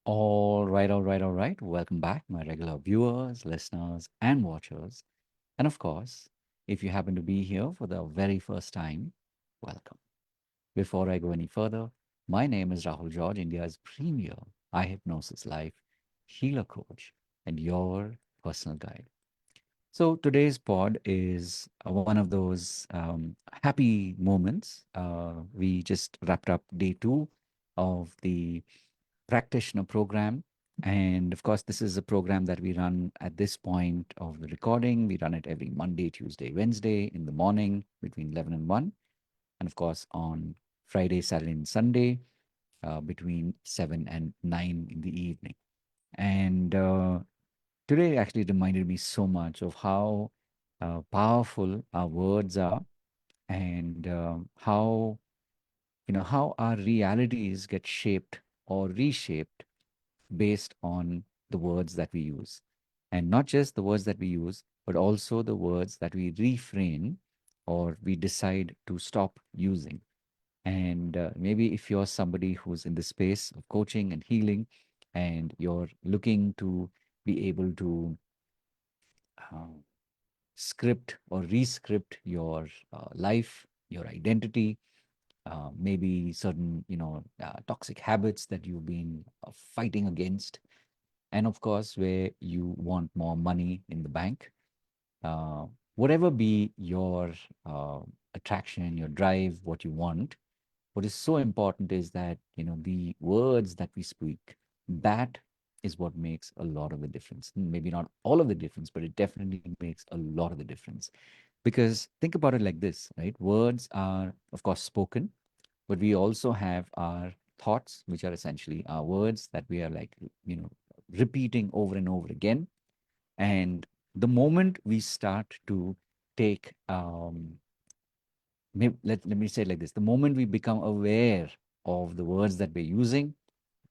All right, all right, all right. Welcome back, my regular viewers, listeners, and watchers. And of course, if you happen to be here for the very first time, welcome. Before I go any further, my name is Rahul George, India's premier eye hypnosis life healer coach and your personal guide. So today's pod is one of those happy moments. We just wrapped up day two of the practitioner program. And of course, this is a program that we run at this point of the recording. We run it every Monday, Tuesday, Wednesday in the morning between 11 and 1. And of course, on Friday, Saturday, and Sunday between 7 and 9 in the evening. And today actually reminded me so much of how powerful our words are and how our realities get shaped or reshaped based on the words that we use. And not just the words that we use, but also the words that we refrain or we decide to stop using. And maybe if you're somebody who's in the space of coaching and healing, and you're looking to be able to uh, script or rescript your life, your identity, maybe certain toxic habits that you've been fighting against, and of course where you want more money in the bank, uh, whatever be your uh, attraction, your drive, what you want. What is so important is that the words that we speak, that is what makes a lot of the difference. Maybe not all of the difference, but it definitely makes a lot of the difference. Because think about it like this, right? Words are of course spoken, but we also have our thoughts, which are essentially our words that we are like repeating over and over again. And the moment we start to take let me say it like this: the moment we become aware of the words that we're using,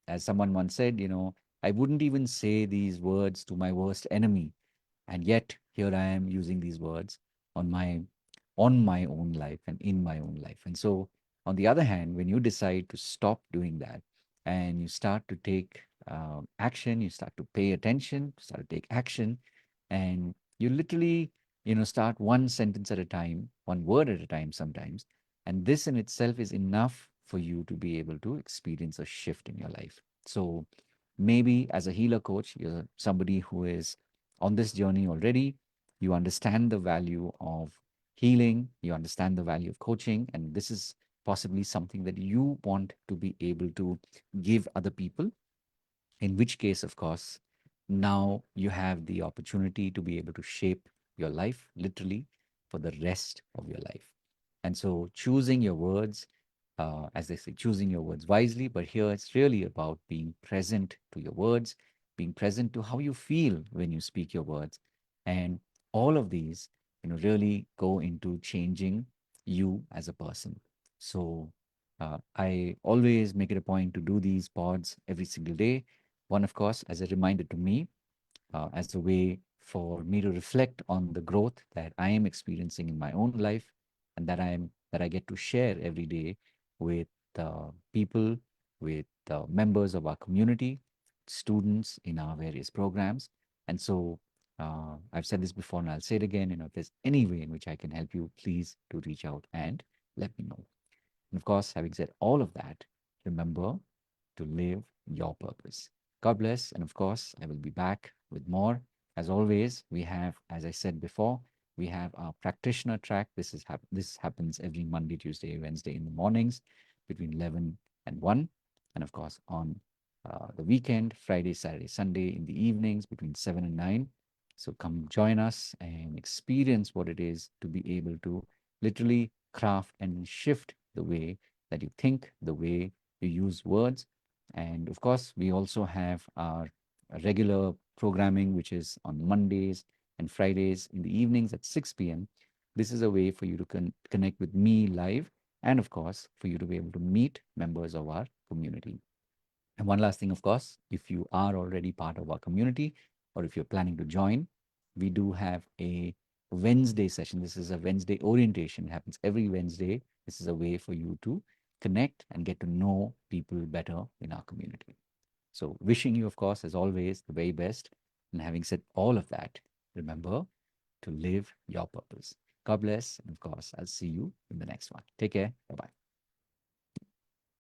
as someone once said, I wouldn't even say these words to my worst enemy, and yet here I am using these words on my own life and in my own life. And so, on the other hand, when you decide to stop doing that and you start to take action, you start to pay attention, start to take action, and you literally, start one sentence at a time, one word at a time sometimes. And this in itself is enough for you to be able to experience a shift in your life. So maybe as a healer coach, you're somebody who is on this journey already. You understand the value of healing, you understand the value of coaching, and this is possibly something that you want to be able to give other people. In which case, of course, now you have the opportunity to be able to shape your life literally for the rest of your life. And so, choosing your words, as they say, choosing your words wisely, but here it's really about being present to your words, being present to how you feel when you speak your words. And all of these, really go into changing you as a person. So, I always make it a point to do these pods every single day. One, of course, as a reminder to me, as a way for me to reflect on the growth that I am experiencing in my own life, and that I get to share every day with people, with members of our community, students in our various programs. And so I've said this before and I'll say it again. If there's any way in which I can help you, please do reach out and let me know. And of course, having said all of that, remember to live your purpose. God bless. And of course, I will be back with more. As always, we have, as I said before, we have our practitioner track. This happens every Monday, Tuesday, Wednesday in the mornings between 11 and 1. And of course, on the weekend, Friday, Saturday, Sunday in the evenings between 7 and 9. So come join us and experience what it is to be able to literally craft and shift the way that you think, the way you use words. And of course, we also have our regular programming, which is on Mondays and Fridays in the evenings at 6 p.m. This is a way for you to connect with me live, and of course, for you to be able to meet members of our community. And one last thing, of course, if you are already part of our community or if you're planning to join, we do have a Wednesday session. This is a Wednesday orientation. It happens every Wednesday. This is a way for you to connect and get to know people better in our community. So, wishing you, of course, as always, the very best. And having said all of that, remember to live your purpose. God bless. And of course, I'll see you in the next one. Take care. Bye bye.